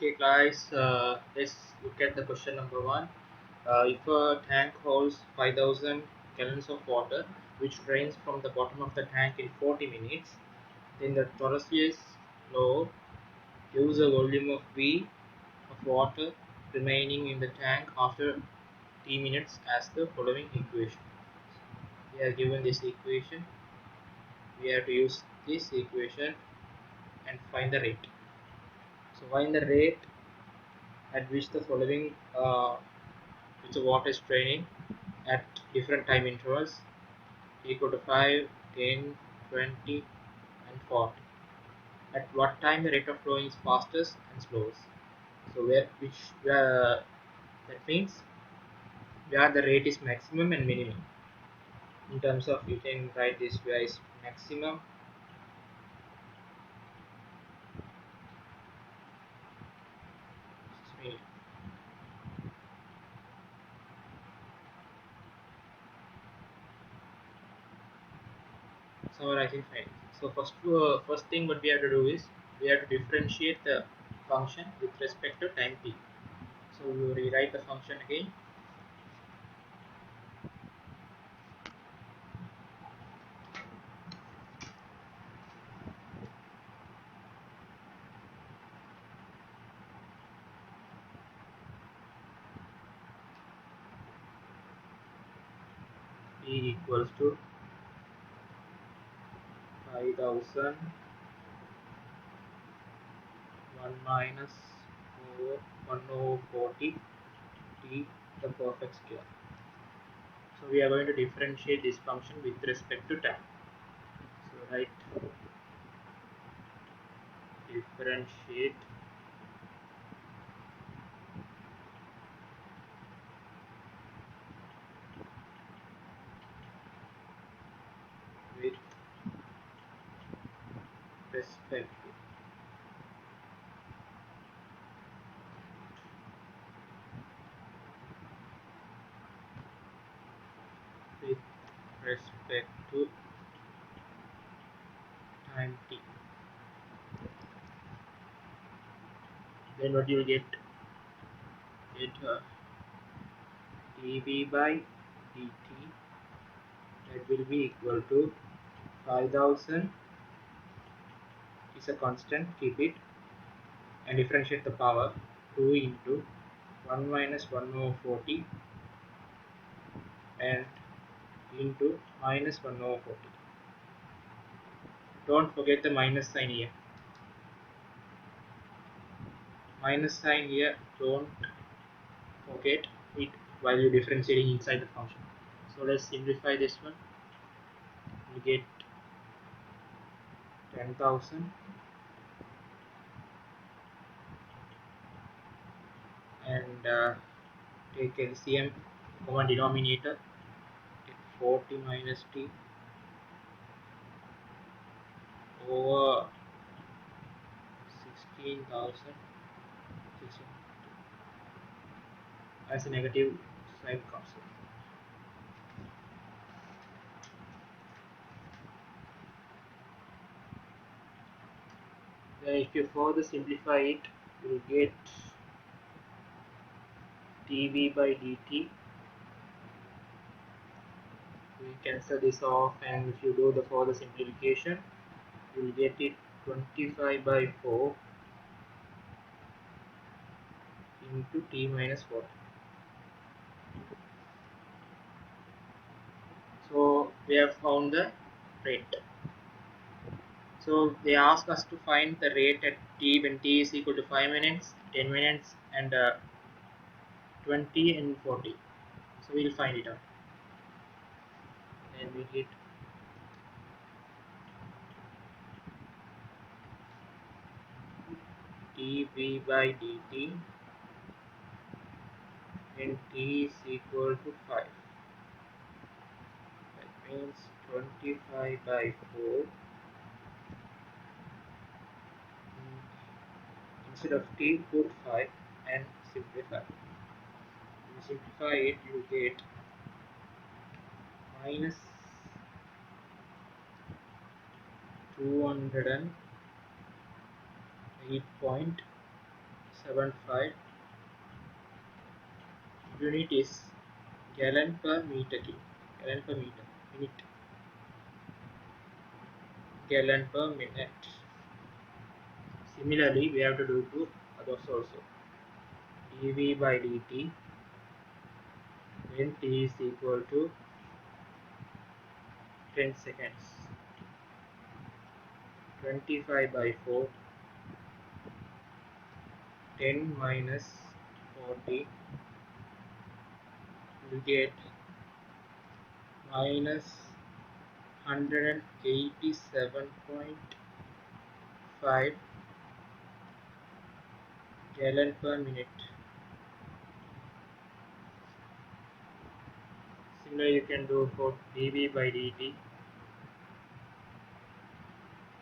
Okay, guys, let's look at the question number one. If a tank holds 5,000 gallons of water, which drains from the bottom of the tank in 40 minutes, then the Torresius law gives a volume of V of water remaining in the tank after T minutes as the following equation. We are given this equation. We have to use this equation and find the rate. So find the rate at which the following which the water is draining at different time intervals equal to 5, 10, 20 and 40. At what time the rate of flowing is fastest and slowest. So where that means where the rate is maximum and minimum. In terms of you can write this where is maximum minimum. Summarizing fine. So first thing what we have to do is we have to differentiate the function with respect to time t. So we will rewrite the function again. T equals to 5,000 1 minus 4 1 over 40 t the perfect square. So we are going to differentiate this function with respect to time. So write differentiate with respect with respect to time t. Then what you will get dv by dt that will be equal to 5,000 is a constant, keep it, and differentiate the power 2 into 1 minus 1 over 40 and into minus 1 over 40. Don't forget the minus sign here. Minus sign here, don't forget it while you're differentiating inside the function. So let's simplify this one. We get 10,000 and take LCM common denominator, take 40 minus t over 16,000 as a negative sign constant. Then if you further simplify it, you will get dv by dt. We cancel this off, and if you do the further simplification, you will get it 25 by 4 into t minus 40. So we have found the rate. So they ask us to find the rate at t when t is equal to 5 minutes, 10 minutes and 20 and 40. So we'll find it out. And we get dv by dt when t is equal to 5. That means 25 by 4. Instead of t, put 5 and simplify. When you simplify it, you get minus 208.6 75. Unit is gallon per meter cube. Gallon per meter. Minute. Gallon per minute. Similarly, we have to do to others also. dV by dt when t is equal to 10 seconds. 25 by 4. 10 minus 40 will get minus 187.5 gallon per minute. Similarly, you can do for dV by dt.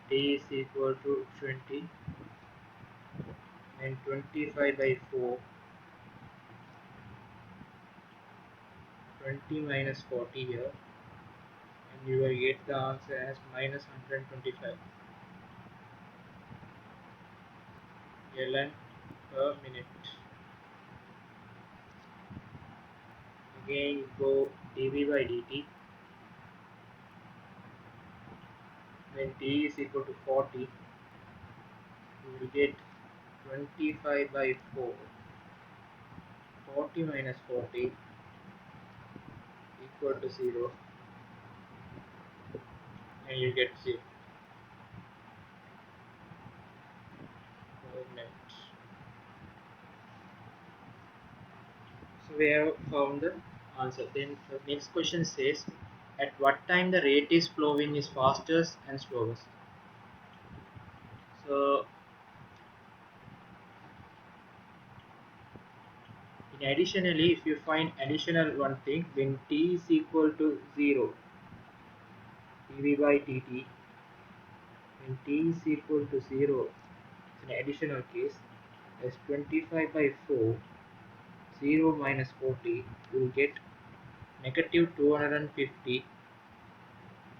T is equal to 20 and 25 by 4. 20 minus 40 here, and you will get the answer as minus 125 gallon per minute. Again, you go dV by dt. When t is equal to 40, you will get 25 by 4. 40 minus 40 equal to 0, and you get 0 per minute. So we have found the answer. Then the next question says, at what time the rate is flowing is fastest and slowest. So in additionally, if you find additional one thing, when t is equal to 0, dv by dt, when t is equal to 0, it's an additional case, as 25 by 4, 0 minus 40, you will get negative 250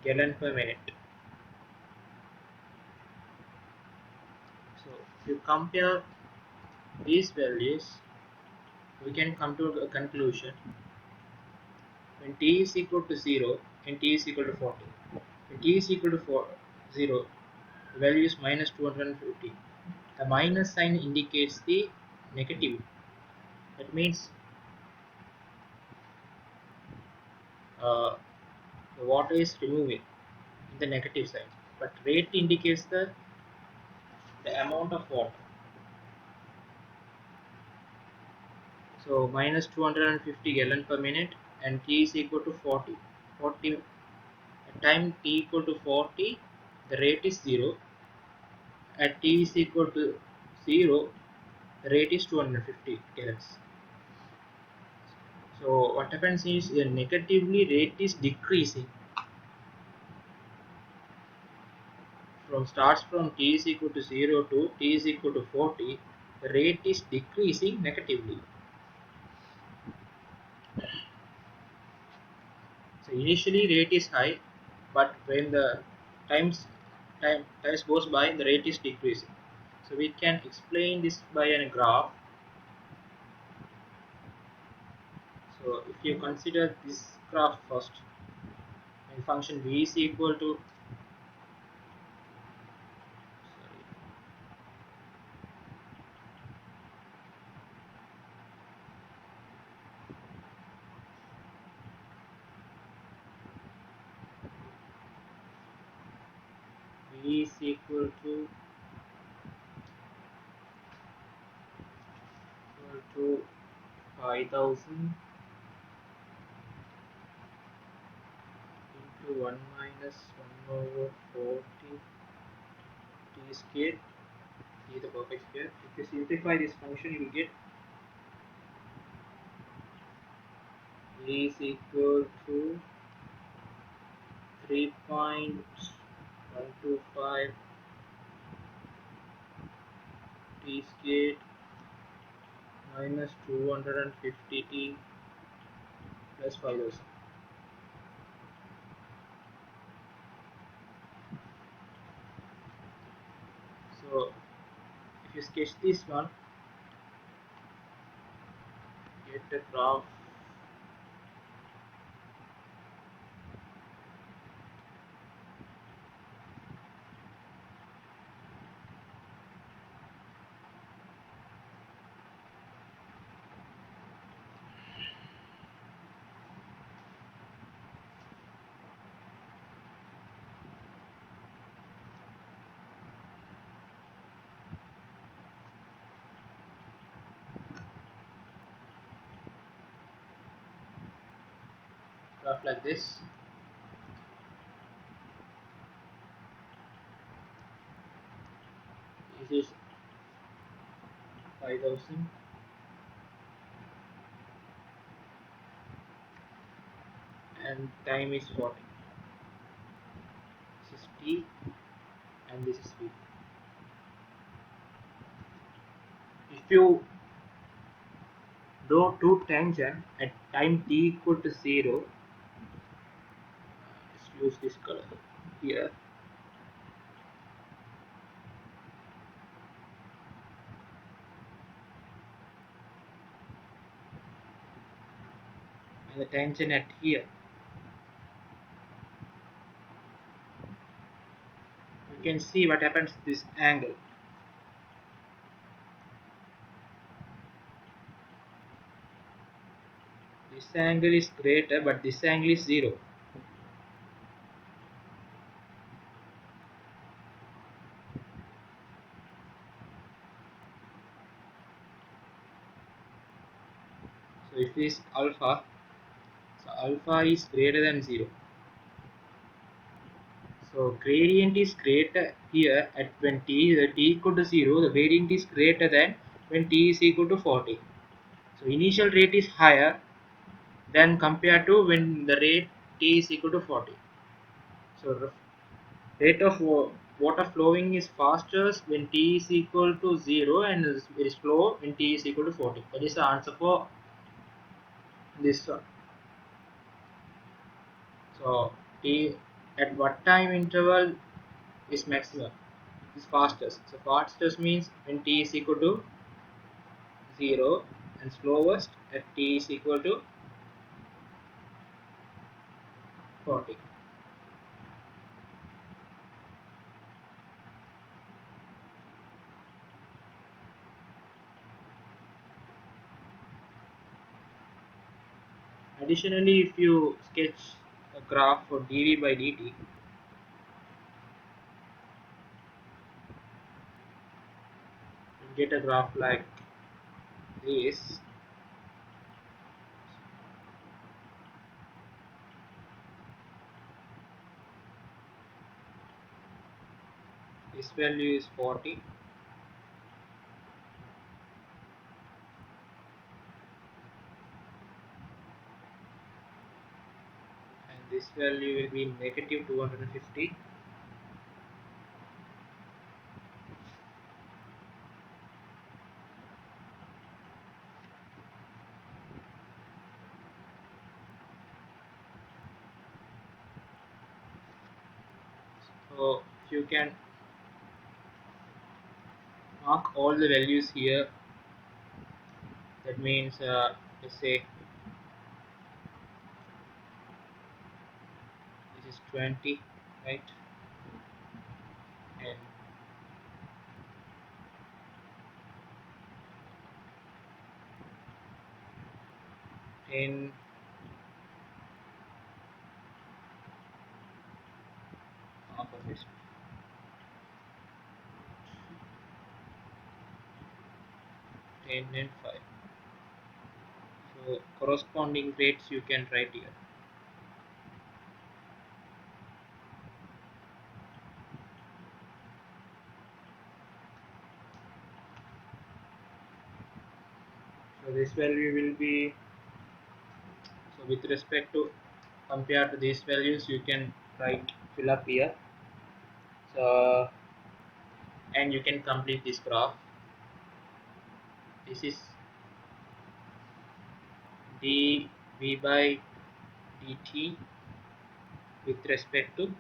gallon per minute. So if you compare these values, we can come to a conclusion. When t is equal to 0 and t is equal to 40, when t is equal to 0, the value is minus 250. The minus sign indicates the negative. That means uh, the water is removing in the negative side, but rate indicates the amount of water. So minus 250 gallon per minute, and t is equal to 40. 40 at time t equal to 40, the rate is 0. At t is equal to 0, the rate is 250 gallons. So what happens is negatively rate is decreasing. Starts from t is equal to 0 to t is equal to 40, the rate is decreasing negatively. So initially rate is high, but when the times goes by, the rate is decreasing. So we can explain this by a graph. So if you consider this graph first, when function v is equal to v is equal to 5000 into 1 minus 1 over 40 t square t the perfect square. If you simplify this function, you will get v is equal to 3.125 t square minus 250 t plus 5000. So if you sketch this one, get the graph. Graph like this. This is 5000 and time is 40. This is t and this is v. If you draw two tangent at time t equal to 0, let's use this color here. And the tangent at here. You can see what happens to this angle. This angle is greater, but this angle is 0. So if this alpha, so alpha is greater than 0. So gradient is greater here at when t, the t equal to 0, the gradient is greater than when t is equal to 40. So initial rate is higher than compared to when the rate t is equal to 40. So rate of water flowing is faster when t is equal to 0 and is very slow when t is equal to 40. That is the answer for this one. So t at what time interval is maximum? Is fastest. So fastest means when t is equal to 0 and slowest at t is equal to 40. Additionally, if you sketch a graph for dv by dt, you get a graph like this. This value is 40. And this value will be negative 250. So if you can mark all the values here, that means let's say this is 20, right? And 10, half of it, 10 and 5. So corresponding rates you can write here. So this value will be, so with respect to compared to these values you can write fill up here. So and you can complete this graph. This is dv by dt with respect to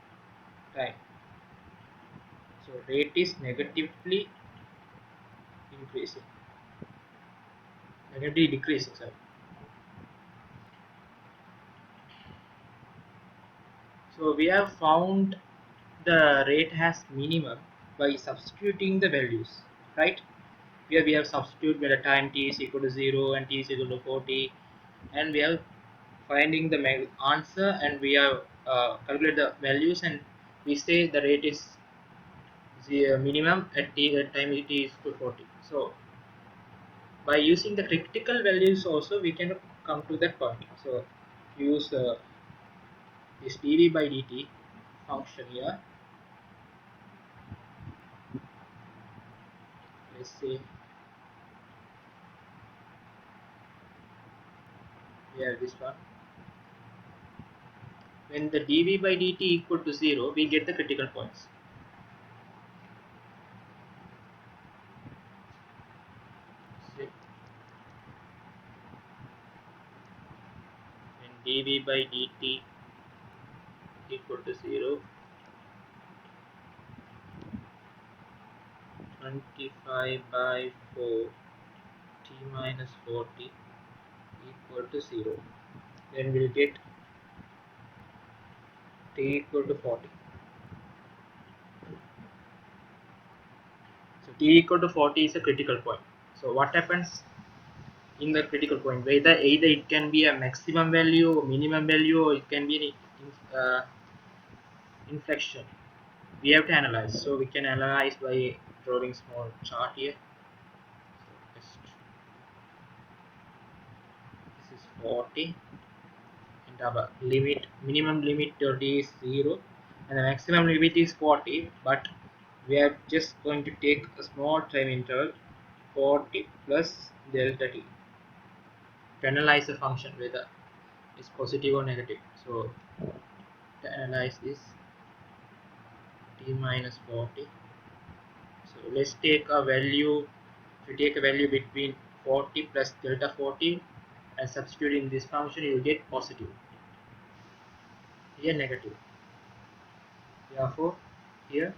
time. So rate is negatively increasing, negatively decreasing, sorry. So we have found the rate has minimum by substituting the values, right? Here we have substitute where the time t is equal to 0 and t is equal to 40, and we have finding the answer, and we have calculate the values, and we say the rate is the minimum at t at time t is to 40. So by using the critical values also we can come to that point. So use this dv by dt function here. Let's say we have this one. When the dv by dt equal to 0, we get the critical points. So when dv by dt equal to 0, 25 by 4 t minus 40 equal to 0, then we'll get t equal to 40. So t equal to 40 is a critical point. So what happens in the critical point? Either it can be a maximum value or minimum value, or it can be an inflection. We have to analyze. So we can analyze by drawing small chart here. So this is 40, and our limit, minimum limit is 0, and the maximum limit is 40, but we are just going to take a small time interval 40 plus delta t to analyze the function whether it's positive or negative. So to analyze this t minus 40, so let's take a value. If you take a value between 40 plus delta 40 and substitute in this function, you will get positive, here negative. Therefore here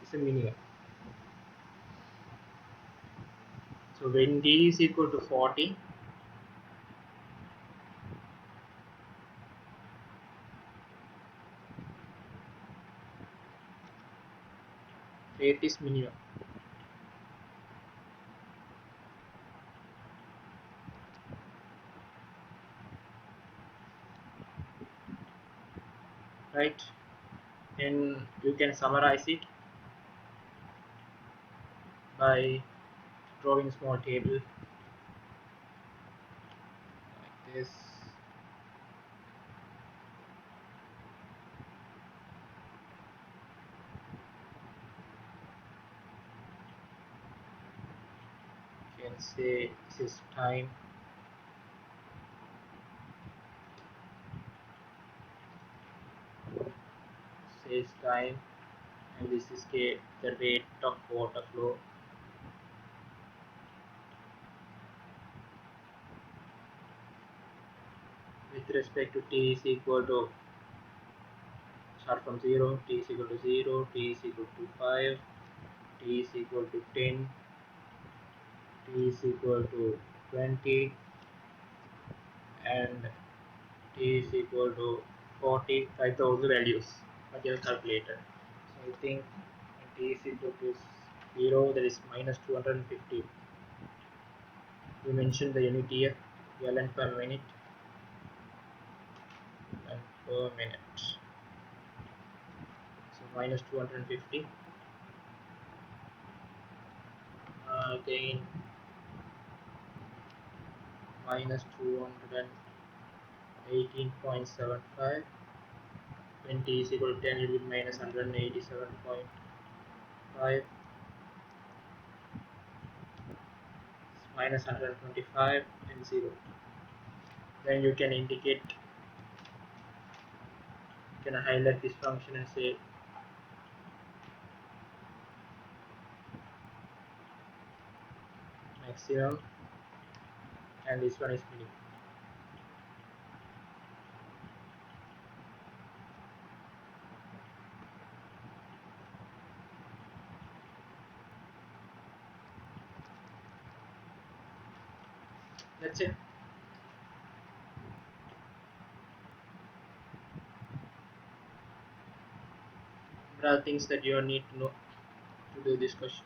is a minimum. So when d is equal to 40, rate is minimum. Right? And you can summarize it by drawing small table like this. You can say this is time, says time, and this is the rate of water flow. With respect to t is equal to, start from 0, t is equal to 0, t is equal to 5, t is equal to 10, t is equal to 20, and t is equal to 40. Write all the values at your calculator. So I think t is equal to 0, that is minus 250. We mentioned the unit here, gallon per minute and per minute. So minus 250. Again minus 218.75. When t is equal to 10, it will be minus 187.5, minus 125, and 0. Then you can indicate, you can highlight this function and say maximum, and this one is minimum. That's it. are things that you need to know to do this question?